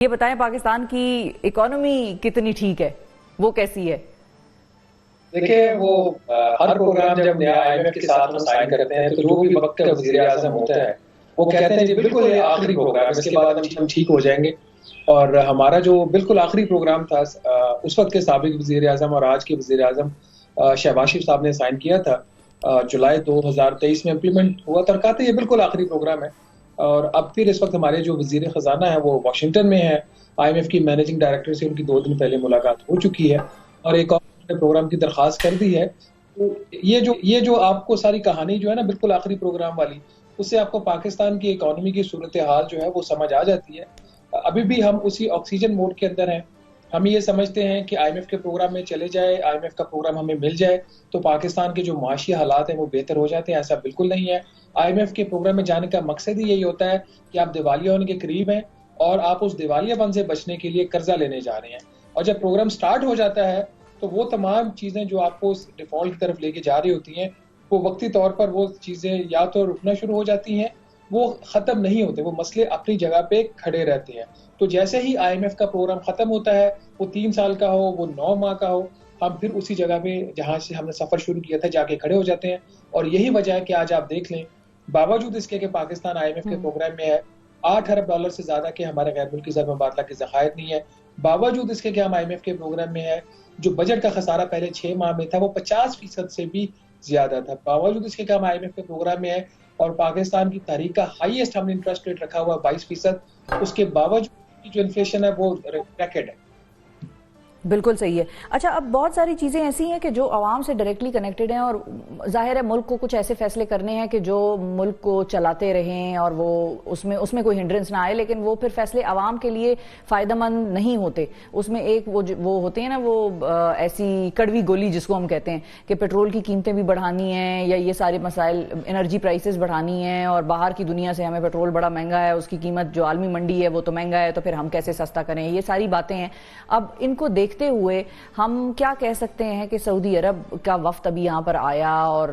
ये बताएं, पाकिस्तान की इकोनॉमी कितनी ठीक है, वो कैसी है? देखिए वो हर प्रोग्राम जब नया आईएमएफ के साथ हम साइन करते हैं तो जो भी वक्त का वजीर आजम होता है वो कहते हैं जी बिल्कुल ये आखिरी प्रोग्राम है, इसके बाद हम ठीक हो जाएंगे। और हमारा जो बिल्कुल आखिरी प्रोग्राम था उस वक्त के साबिक वजीर आजम और आज के वजीर आजम शहबाज शरीफ साहब ने साइन किया था, जुलाई 2023 में इम्प्लीमेंट हुआ था और कहते ये बिल्कुल आखिरी प्रोग्राम है। और अब फिर इस वक्त हमारे जो वजीर खजाना है वो वाशिंगटन में है, आईएमएफ की मैनेजिंग डायरेक्टर से उनकी 2 दिन पहले मुलाकात हो चुकी है और एक और प्रोग्राम की दरखास्त कर दी है। तो ये जो आपको सारी कहानी जो है ना बिल्कुल आखिरी प्रोग्राम वाली, उससे आपको पाकिस्तान की इकोनॉमी की सूरत हाल जो है वो समझ आ जाती है। अभी भी हम उसी ऑक्सीजन मोड के अंदर हैं। हम ये समझते हैं कि आईएमएफ के प्रोग्राम में चले जाए, आईएमएफ का प्रोग्राम हमें मिल जाए तो पाकिस्तान के जो माशी हालात हैं वो बेहतर हो जाते हैं। ऐसा बिल्कुल नहीं है। आईएमएफ के प्रोग्राम में जाने का मकसद ही यही होता है कि आप दिवालिया होने के करीब हैं और आप उस दिवालियापन से बचने के लिए कर्जा लेने जा रहे हैं। और जब प्रोग्राम स्टार्ट हो जाता है तो वो तमाम चीजें जो आपको उस डिफॉल्ट की तरफ लेके जा रही होती हैं वो वक्ती तौर पर वो चीजें या तो रुकना शुरू हो जाती हैं, वो खत्म नहीं होते, वो मसले अपनी जगह पे खड़े रहते हैं। तो जैसे ही आईएमएफ का प्रोग्राम खत्म होता है, वो 3 साल का हो, वो 9 माह का हो, हम फिर उसी जगह पे जहां से हमने सफर शुरू किया था जाके खड़े हो जाते हैं। और यही वजह है कि आज आप देख लें, बावजूद इसके कि पाकिस्तान आईएमएफ के प्रोग्राम में है, 8 अरब डॉलर से ज्यादा के हमारे गैर मुल्की ज़र मुबादला के ज़खायर नहीं है, बावजूद इसके कि हम आईएमएफ के प्रोग्राम में है, जो बजट का खसारा पहले 6 माह में था वो 50% से भी ज्यादा था, बावजूद इसके कि हम आईएमएफ के प्रोग्राम में है और पाकिस्तान की तारीख का हाईएस्ट हमने इंटरेस्ट रेट रखा हुआ 22%, उसके बावजूद जो इन्फ्लेशन है वो रैकेट है। बिल्कुल सही है। अच्छा, अब बहुत सारी चीज़ें ऐसी हैं कि जो आवाम से डायरेक्टली कनेक्टेड हैं और जाहिर है मुल्क को कुछ ऐसे फैसले करने हैं कि जो मुल्क को चलाते रहें और वो उसमें कोई हिंड्रेंस ना आए, लेकिन वो फिर फैसले आवाम के लिए फ़ायदेमंद नहीं होते। उसमें एक वो होते हैं ना, वो ऐसी कड़वी गोली जिसको हम कहते हैं कि पेट्रोल की कीमतें भी बढ़ानी हैं या ये सारे मसाइल, एनर्जी प्राइसेस बढ़ानी हैं और बाहर की दुनिया से हमें पेट्रोल बड़ा महंगा है, उसकी कीमत जो आलमी मंडी है वो तो महंगा है, तो फिर हम कैसे सस्ता करें, ये सारी बातें हैं। अब इनको देखते हुए हम क्या कह सकते हैं कि सऊदी अरब का वफ्द अभी यहाँ पर आया और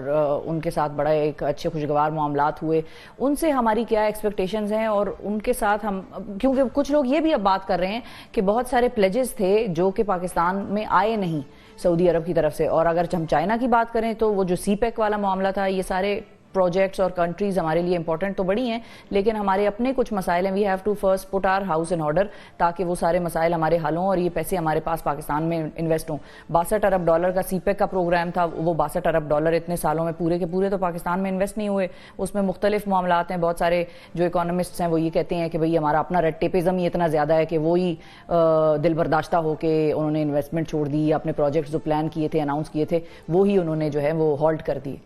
उनके साथ बड़ा एक अच्छे खुशगवार मामलात हुए, उनसे हमारी क्या एक्सपेक्टेशंस हैं और उनके साथ हम, क्योंकि कुछ लोग ये भी अब बात कर रहे हैं कि बहुत सारे प्लेजेस थे जो कि पाकिस्तान में आए नहीं सऊदी अरब की तरफ से। और अगर हम चाइना की बात करें तो वो जो सीपेक वाला मामला था, ये सारे प्रोजेक्ट्स और कंट्रीज हमारे लिए इंपॉर्टेंट तो बड़ी हैं, लेकिन हमारे अपने कुछ मसाइल हैं। We have to first put our house in order ताकि वो सारे मसाइल हमारे हल हों और ये पैसे हमारे पास पाकिस्तान में इन्वेस्ट हों। 62 अरब डॉलर का सीपेक का प्रोग्राम था, वो 62 अरब डॉलर इतने सालों में पूरे के पूरे तो पाकिस्तान में इन्वेस्ट नहीं हुए। उसमें मुख्तलिफ मामलात हैं। बहुत सारे जो इकोनॉमिस्ट्स हैं वो ये कहते हैं कि भाई हमारा अपना रेड टेपिज्म ही इतना ज़्यादा है कि वो ही दिल बर्दाश्ता होकर उन्होंने इन्वेस्टमेंट छोड़ दी, अपने प्रोजेक्ट्स जो प्लान किए थे, अनाउंस किए थे, वो ही उन्होंने जो है वो हॉल्ट कर दिए।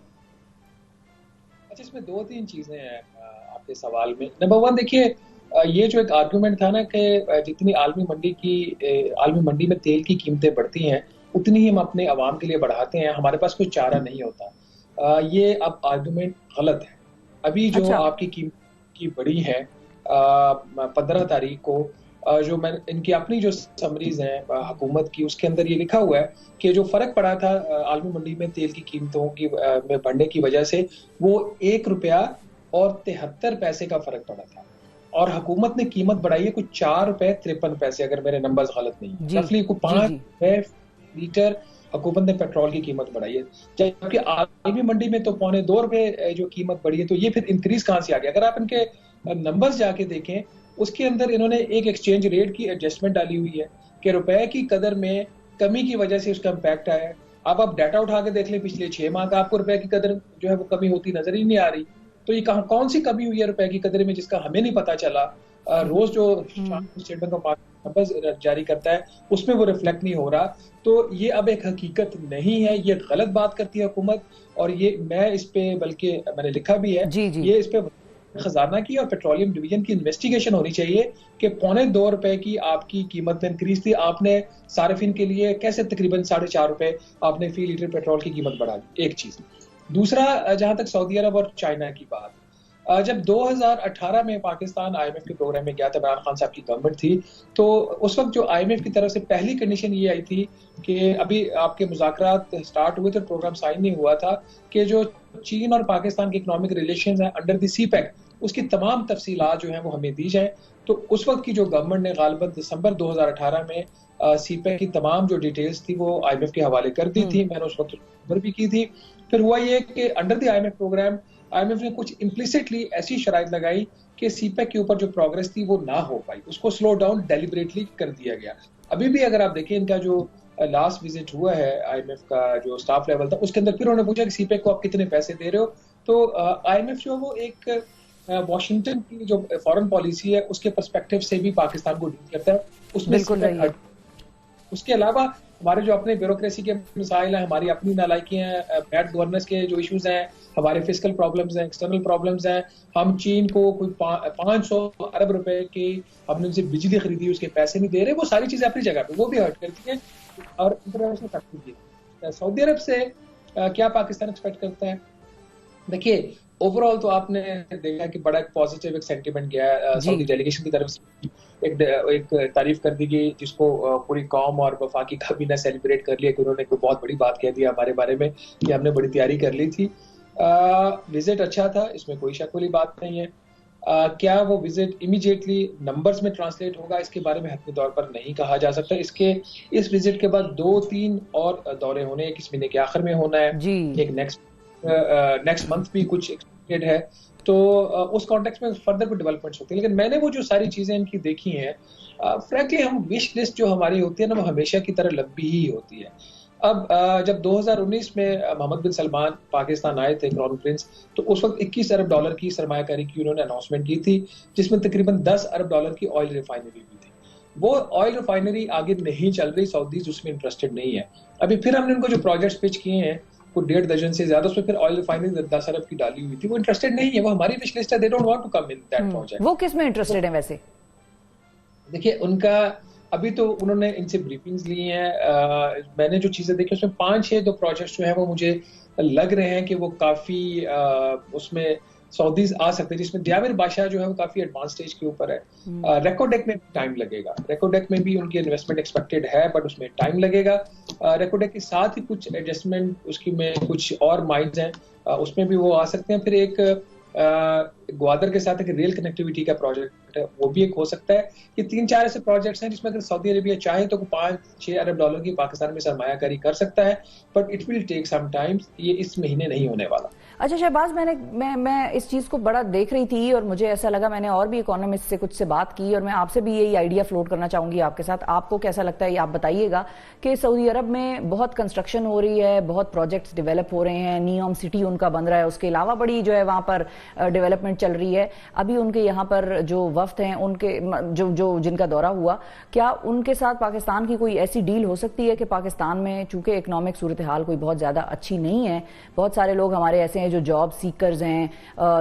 अच्छा, इसमें 2-3 चीजें हैं आपके सवाल में। नंबर 1, देखिए ये जो एक आर्गुमेंट था ना कि जितनी आलमी मंडी में तेल की कीमतें बढ़ती हैं उतनी ही हम अपने अवाम के लिए बढ़ाते हैं, हमारे पास कोई चारा नहीं होता। ये अब आर्गुमेंट गलत है। अभी जो आपकी कीमत की बढ़ी है 15 तारीख को, जो मैं इनकी अपनी जो समरीज हैं हुकूमत की, उसके अंदर ये लिखा हुआ है कि जो फर्क पड़ा था आलमी मंडी में तेल की कीमतों की में बढ़ने की वजह से, वो 1 रुपया और 73 पैसे का फर्क पड़ा था और हुकूमत ने कीमत बढ़ाई है कुछ 4 रुपए 53 पैसे, अगर मेरे नंबर्स गलत नहीं है, रफली को 5 रुपए लीटर हुकूमत ने पेट्रोल की कीमत बढ़ाई है। जबकि आलमी मंडी में तो 1.25 जो कीमत बढ़ी है, तो ये फिर इंक्रीज कहां से आ गया? अगर आप इनके नंबर्स जाके देखें, उसके अंदर इन्होंने एक एक्सचेंज रेट की एडजस्टमेंट डाली हुई है कि रुपए की कदर में कमी की वजह से उसका इम्पैक्ट आया है। अब आप डाटा उठा के देख लें पिछले 6 माह का, आपको रुपए की कदर जो है वो कमी होती नजर ही नहीं आ रही। तो ये कौन सी कमी हुई है रुपए की कदर में जिसका हमें नहीं पता चला? रोज जो स्टेट बैंक ऑफ नंबर्स जारी करता है उसमें वो रिफ्लेक्ट नहीं हो रहा। तो ये अब एक हकीकत नहीं है, ये गलत बात करती है हुकूमत। और ये मैं इस पे, बल्कि मैंने लिखा भी है, ये इस पे खजाना की और पेट्रोलियम डिवीजन की इन्वेस्टिगेशन होनी चाहिए कि 2.25 रुपए की आपकी कीमत में इंक्रीज थी, आपने सार्फिन के लिए कैसे तकरीबन 4.5 रुपए आपने फी लीटर पेट्रोल की कीमत बढ़ा दी, एक चीज। दूसरा, जहां तक सऊदी अरब और चाइना की बात, जब 2018 में पाकिस्तान आईएमएफ के प्रोग्राम में गया था, इमरान खान साहब की गवर्नमेंट थी, तो उस वक्त जो आईएमएफ की तरफ से पहली कंडीशन ये आई थी कि अभी आपके मुज़ाकरात स्टार्ट हुए थे, प्रोग्राम साइन नहीं हुआ था, कि जो चीन और पाकिस्तान के इकोनॉमिक रिलेशंस हैं अंडर द सीपेक, उसकी तमाम तफसीलात जो हैं वो हमें दी जाए। तो उस वक्त की जो गवर्नमेंट ने गालिबन दिसंबर 2018 में सीपेक की तमाम जो डिटेल्स थी वो आईएमएफ के हवाले कर दी थी। मैंने उस वक्त खबर भी की थी। फिर हुआ ये कि under the IMF program IMF ने कुछ इम्प्लिसिटली ऐसी शराइत लगाई कि सीपेक के ऊपर जो प्रोग्रेस थी वो ना हो पाई, उसको स्लो डाउन डेलिबरेटली कर दिया गया। अभी भी अगर आप देखें इनका जो लास्ट विजिट हुआ है आईएमएफ का जो स्टाफ लेवल था, उसके अंदर फिर उन्होंने पूछा कि सीपेक को आप कितने पैसे दे रहे हो। तो आईएमएफ जो वो एक वॉशिंगटन की जो फॉरेन पॉलिसी है उसके पर्सपेक्टिव से भी पाकिस्तान को डील करता है, उसमें उसके अलावा हमारे जो अपने ब्यूरोक्रेसी के मसाइल हैं, हमारी अपनी नालायकियां हैं, बैड गवर्नेंस के जो इश्यूज हैं, हमारे फिजिकल प्रॉब्लम्स हैं, एक्सटर्नल प्रॉब्लम्स हैं। हम चीन को कोई 500 अरब रुपए की हमने उनसे बिजली खरीदी, उसके पैसे नहीं दे रहे। वो सारी चीजें अपनी जगह पे वो भी हर्ट करती हैं और इंटरनेशनल फैक्टर भी। सऊदी अरब से क्या पाकिस्तान एक्सपेक्ट करता है? देखिए ओवरऑल तो आपने देखा कि बड़ा पॉजिटिव एक सेंटिमेंट गया है सऊदी डेलीगेशन की तरफ से। एक तारीफ कर दी गई जिसको पूरी कौम और वफाकी काबीना सेलिब्रेट कर लिया कि उन्होंने कोई बहुत बड़ी बात कह दी हमारे बारे में कि हमने बड़ी तैयारी कर ली थी। विजिट अच्छा था, इसमें कोई शक वाली बात नहीं है। क्या वो विजिट इमीडिएटली नंबर्स में ट्रांसलेट होगा, इसके बारे में हतमी तौर पर नहीं कहा जा सकता। इस विजिट के बाद 2-3 और दौरे होने, एक इस महीने के आखिर में होना है, एक नेक्स्ट मंथ भी कुछ एक्सपेक्टेड है। तो उस कॉन्टेक्स्ट में फर्दर कोई डेवलपमेंट्स होती है। लेकिन मैंने वो जो सारी चीजें इनकी देखी हैं, फ्रैंकली हम विश लिस्ट जो हमारी होती है ना वो हमेशा की तरह लंबी ही होती है। अब जब 2019 में मोहम्मद बिन सलमान पाकिस्तान आए थे क्राउन प्रिंस, तो उस वक्त 21 अरब डॉलर की सरमायाकारी की उन्होंने अनाउंसमेंट की थी, जिसमें तकरीबन 10 अरब डॉलर की ऑयल रिफाइनरी भी थी। वो ऑयल रिफाइनरी आगे नहीं चल रही, सऊदीज उसमें इंटरेस्टेड नहीं है। अभी फिर हमने उनको जो प्रोजेक्ट्स पिच किए हैं को 1.5 दर्जन से ज्यादा, उसमें फिर ऑयल रिफाइनरी 10 अरब की डाली हुई थी, वो इंटरेस्टेड नहीं है। वो हमारी विश लिस्ट है, they don't want to come in that project. वो किस में इंटरेस्टेड है वैसे? देखिए उनका अभी तो उन्होंने इनसे ब्रीफिंग्स ली हैं। मैंने जो चीजें देखी उसमें 5-6 जो प्रोजेक्ट्स जो हैं वो मुझे लग रहे हैं कि वो काफी उसमें सऊदीज आ सकते हैं, जिसमें दियामिर बादशाह जो है वो काफी एडवांस स्टेज के ऊपर है। रेकोडेक में टाइम लगेगा, रेकोडेक में भी उनकी इन्वेस्टमेंट एक्सपेक्टेड है बट उसमें टाइम लगेगा। रेकोडेक के साथ ही कुछ एडजस्टमेंट उसकी में कुछ और माइंस हैं, उसमें भी वो आ सकते हैं। फिर एक ग्वादर के साथ एक रेल कनेक्टिविटी का प्रोजेक्ट है, वो भी एक हो सकता है। ये 3-4 ऐसे प्रोजेक्ट्स हैं जिसमें अगर सऊदी अरेबिया चाहे तो 5-6 अरब डॉलर की पाकिस्तान में सरमायाकारी कर सकता है, but it will take some time. ये इस महीने नहीं होने वाला। अच्छा शहबाज, मैं इस चीज़ को बड़ा देख रही थी और मुझे ऐसा लगा, मैंने और भी इकोनॉमिस्ट से कुछ से बात की और मैं आपसे भी यही आइडिया फ्लोट करना चाहूंगी आपके साथ। आपको कैसा लगता है ये आप बताइएगा कि सऊदी अरब में बहुत कंस्ट्रक्शन हो रही है, बहुत प्रोजेक्ट्स डेवलप हो रहे हैं, नियोम सिटी उनका बन रहा है, उसके अलावा बड़ी जो है वहाँ पर डेवलपमेंट चल रही है। अभी उनके यहाँ पर जो वफ्द हैं उनके जो जिनका दौरा हुआ, क्या उनके साथ पाकिस्तान की कोई ऐसी डील हो सकती है कि पाकिस्तान में चूंकि इकोनॉमिक सूरत हाल कोई बहुत ज़्यादा अच्छी नहीं है, बहुत सारे लोग हमारे ऐसे हैं जो जॉब सीकर्स हैं,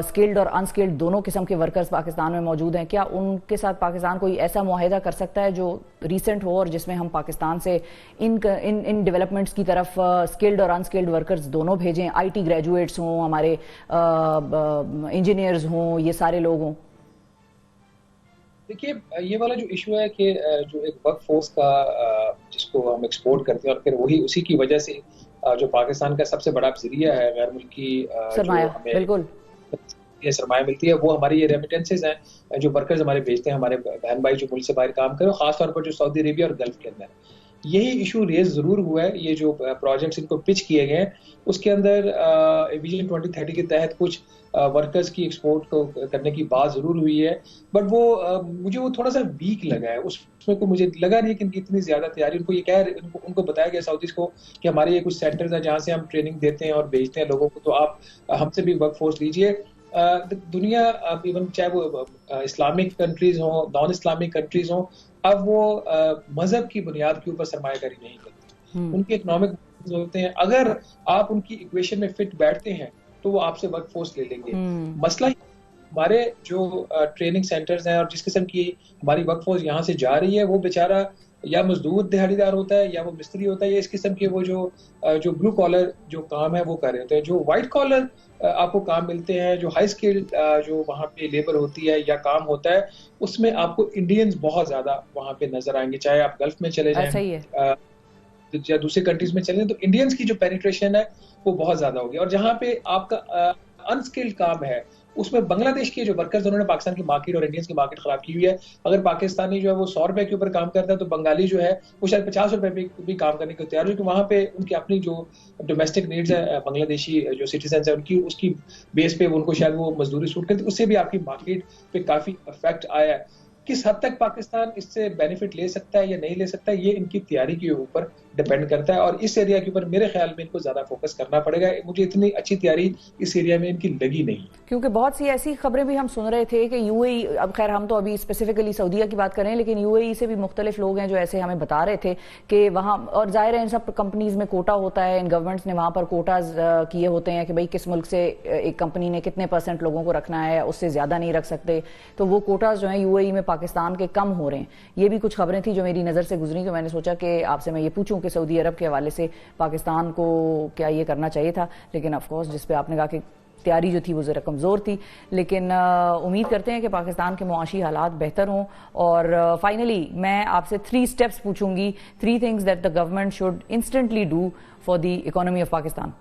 स्किल्ड और अनस्किल्ड दोनों किस्म के वर्कर्स पाकिस्तान में मौजूद हैं, क्या उनके साथ पाकिस्तान कोई ऐसा मुआहिदा कर सकता है जो रिसेंट हो और जिसमें हम पाकिस्तान से इन डेवलपमेंट्स की तरफ स्किल्ड और अनस्किल्ड वर्कर्स दोनों भेजें, आईटी ग्रेजुएट्स हों, हमारे इंजीनियर्स हों, ये सारे लोग हों? देखिए ये वाला जो इशू है कि जो एक वर्क फोर्स का जिसको हम एक्सपोर्ट करते हैं और फिर वही उसी की वजह से जो पाकिस्तान का सबसे बड़ा जरिया है गैर मुल्की सरमाया, बिल्कुल ये सरमाया मिलती है, वो हमारी ये रेमिटेंसेज हैं जो वर्कर्स हमारे भेजते हैं, हमारे बहन भाई जो मुल्क से बाहर काम करें, खासतौर पर जो सऊदी अरेबिया और गल्फ के अंदर। यही इशू रेज जरूर हुआ है। ये जो प्रोजेक्ट्स इनको पिच किए गए हैं उसके अंदर विजन 2030 के तहत कुछ वर्कर्स की एक्सपोर्ट को करने की बात जरूर हुई है, बट वो मुझे वो थोड़ा सा वीक लगा है। उसमें को मुझे लगा नहीं कि इनकी इतनी ज्यादा तैयारी, उनको ये उनको बताया गया सऊदीज को कि हमारे ये कुछ सेंटर्स हैं जहाँ से हम ट्रेनिंग देते हैं और भेजते हैं लोगों को, तो आप हमसे भी वर्क फोर्स लीजिए। दुनिया इवन चाहे वो इस्लामिक कंट्रीज हो, नॉन इस्लामिक कंट्रीज हो, अब वो मजहब की बुनियाद के ऊपर सरमायाकारी नहीं करती, उनके इकोनॉमिक होते हैं। अगर आप उनकी इक्वेशन में फिट बैठते हैं तो वो आपसे वर्क फोर्स ले लेंगे। मसला हमारे जो ट्रेनिंग सेंटर्स हैं और जिस किस्म की हमारी वर्क फोर्स यहाँ से जा रही है, वो बेचारा या मजदूर दिहाड़ीदार होता है या वो मिस्त्री होता है, या इस किस्म के वो जो ब्लू कॉलर जो काम है वो कर रहे होते हैं। जो व्हाइट कॉलर आपको काम मिलते हैं, जो हाई स्किल्ड जो वहाँ पे लेबर होती है या काम होता है, उसमें आपको इंडियंस बहुत ज्यादा वहाँ पे नजर आएंगे। चाहे आप गल्फ में चले जाएं या दूसरी कंट्रीज में चले, तो इंडियंस की जो पेनिट्रेशन है वो बहुत ज्यादा होगी। और जहाँ पे आपका अनस्किल्ड काम है, उसमें बांग्लादेश के जो वर्कर्स उन्होंने पाकिस्तान की मार्केट और इंडियंस की मार्केट खराब की हुई है। अगर पाकिस्तानी जो है वो 100 रुपए के ऊपर काम करता है तो बंगाली जो है वो शायद 50 रुपए भी काम करने को तैयार है, क्योंकि वहां पे उनकी अपनी जो डोमेस्टिक नीड्स है, बांग्लादेशी जो सिटीजन है उनकी उसकी बेस पे उनको शायद वो मजदूरी सूट करती है, उससे भी आपकी मार्केट पे काफी इफेक्ट आया है। किस हद तक पाकिस्तान इससे बेनिफिट ले सकता है या नहीं ले सकता है, ये इनकी तैयारी के ऊपर डिपेंड करता है, और इस एरिया के ऊपर मेरे ख्याल में इनको ज्यादा फोकस करना पड़ेगा। मुझे इतनी अच्छी तैयारी इस एरिया में इनकी लगी नहीं। क्योंकि बहुत सी ऐसी खबरें भी हम सुन रहे थे कि यूएई, अब खैर हम तो अभी स्पेसिफिकली सऊदीया की बात करें, लेकिन यूएई से भी मुख्तलिफ लोग हैं जो ऐसे हमें बता रहे थे कि वहाँ, और जाहिर है इन सब कंपनीज में कोटा होता है, इन गवर्नमेंट्स ने वहाँ पर कोटाज किए होते हैं कि भाई किस मुल्क से एक कंपनी ने कितने % लोगों को रखना है, उससे ज्यादा नहीं रख सकते। तो वो कोटाज जो है यूएई में पाकिस्तान के कम हो रहे हैं। ये भी कुछ खबरें थी जो मेरी नजर से गुजरी, तो मैंने सोचा कि आपसे मैं ये पूछूं कि सऊदी अरब के हवाले से पाकिस्तान को क्या ये करना चाहिए था। लेकिन ऑफकोर्स जिस पे आपने कहा कि तैयारी जो थी वो जरा कमजोर थी, लेकिन उम्मीद करते हैं कि पाकिस्तान के मुआशी हालात बेहतर हों। और फाइनली मैं आपसे 3 स्टेप्स पूछूंगी, 3 things that the government should instantly do for the economy of Pakistan.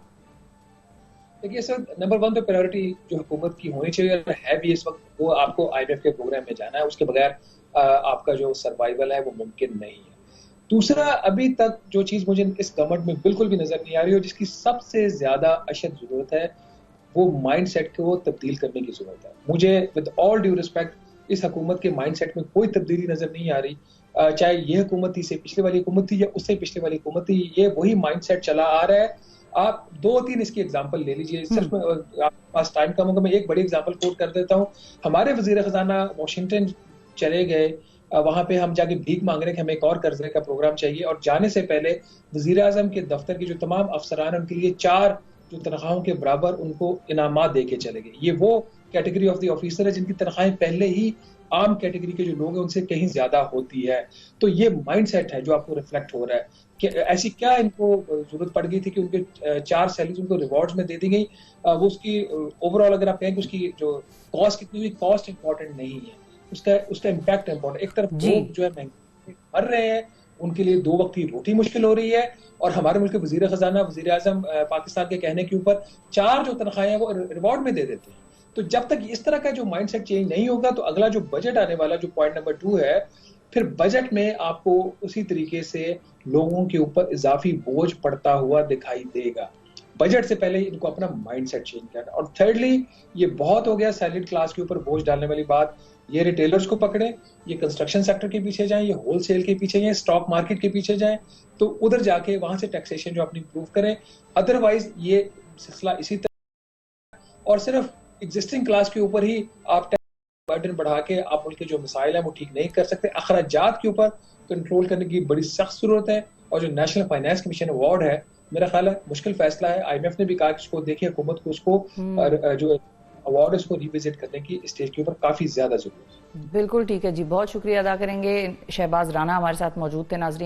देखिए सर, नंबर 1 तो प्रायोरिटी जो हुकूमत की होनी चाहिए और है भी इस वक्त, वो आपको IMF के प्रोग्राम में जाना है। उसके बगैर आपका जो सर्वाइवल है वो मुमकिन नहीं है। दूसरा, अभी तक जो चीज मुझे इस गवर्नमेंट में बिल्कुल भी नजर नहीं आ रही है, जिसकी सबसे ज्यादा अशद जरूरत है, वो माइंडसेट को तब्दील करने की जरूरत है। मुझे विद ऑल ड्यू रिस्पेक्ट इस हुकूमत के माइंडसेट में कोई तब्दीली नजर नहीं आ रही। चाहे ये हुकूमत थी, से पिछले वाली हुकूमत थी, या उससे पिछले वाली हुकूमत थी, ये वही माइंडसेट चला आ रहा है। आप 2-3 इसकी एग्जाम्पल ले लीजिए। सिर्फ आपके पास टाइम कम होगा, मैं एक बड़ी एग्जाम्पल कोट कर देता हूँ। हमारे वजीर खजाना वाशिंगटन चले गए, वहां पे हम जाके भीख मांग रहे हैं कि हमें एक और कर्जे का प्रोग्राम चाहिए, और जाने से पहले वजीर आजम के दफ्तर के जो तमाम अफसरान है उनके लिए 4 जो तनख्वाहों के बराबर उनको इनामात दे के चले गए। ये वो कैटेगरी ऑफ द ऑफिसर है जिनकी तनख्वाहें पहले ही आम कैटेगरी के जो लोग हैं उनसे कहीं ज्यादा होती है। तो ये माइंडसेट है जो आपको रिफ्लेक्ट हो रहा है कि ऐसी क्या इनको जरूरत पड़ गई थी कि उनके 4 सैलरीज उनको रिवॉर्ड्स में दे दी गई। वो उसकी ओवरऑल अगर आप कहें कि उसकी जो कॉस्ट कितनी हुई, कॉस्ट इंपॉर्टेंट नहीं है, उसका इम्पैक्ट इंपॉर्टेंट। एक तरफ लोग जो है महंगाई मर रहे हैं, उनके लिए 2 वक्त की रोटी मुश्किल हो रही है, और हमारे मुल्क के वजीर खजाना, वजीर आजम पाकिस्तान के कहने के ऊपर 4 जो तनख्वाहें हैं वो रिवॉर्ड में दे देते हैं। तो जब तक इस तरह का जो माइंडसेट चेंज नहीं होगा, तो अगला जो बजट आने वाला, जो पॉइंट नंबर 2 है, फिर बजट में आपको उसी तरीके से लोगों के ऊपर इजाफी बोझ पड़ता हुआ दिखाई देगा। बजट से पहले इनको अपना माइंडसेट चेंज करना। और थर्डली, ये बहुत हो गया सैलरीड क्लास के ऊपर बोझ डालने वाली बात। ये रिटेलर्स को पकड़े, ये कंस्ट्रक्शन सेक्टर के पीछे जाएं, ये होलसेल के पीछे जाएं, स्टॉक मार्केट के पीछे जाएं, तो उधर जाके वहां से टैक्सेशन जो अपनी इंप्रूव करें। अदरवाइज ये सिलसिला इसी तरह, और सिर्फ एग्जिस्टिंग क्लास के ऊपर ही आप बर्डन बढ़ा के आप उनके जो मसाइल हैं वो ठीक नहीं कर सकते। अखराजात के ऊपर कंट्रोल करने की बड़ी सख्त जरूरत है। और जो नेशनल फाइनेंस कमीशन अवार्ड है, मेरा ख्याल है मुश्किल फैसला है। IMF ने भी कहा कि उसको देखिए, हुकूमत को उसको जो अवार्ड है उसको रिविजिट करने की स्टेज के ऊपर काफी ज्यादा जरूरत है। बिल्कुल ठीक है जी, बहुत शुक्रिया अदा करेंगे। शहबाज राना हमारे साथ मौजूद थे। नाज़रीन।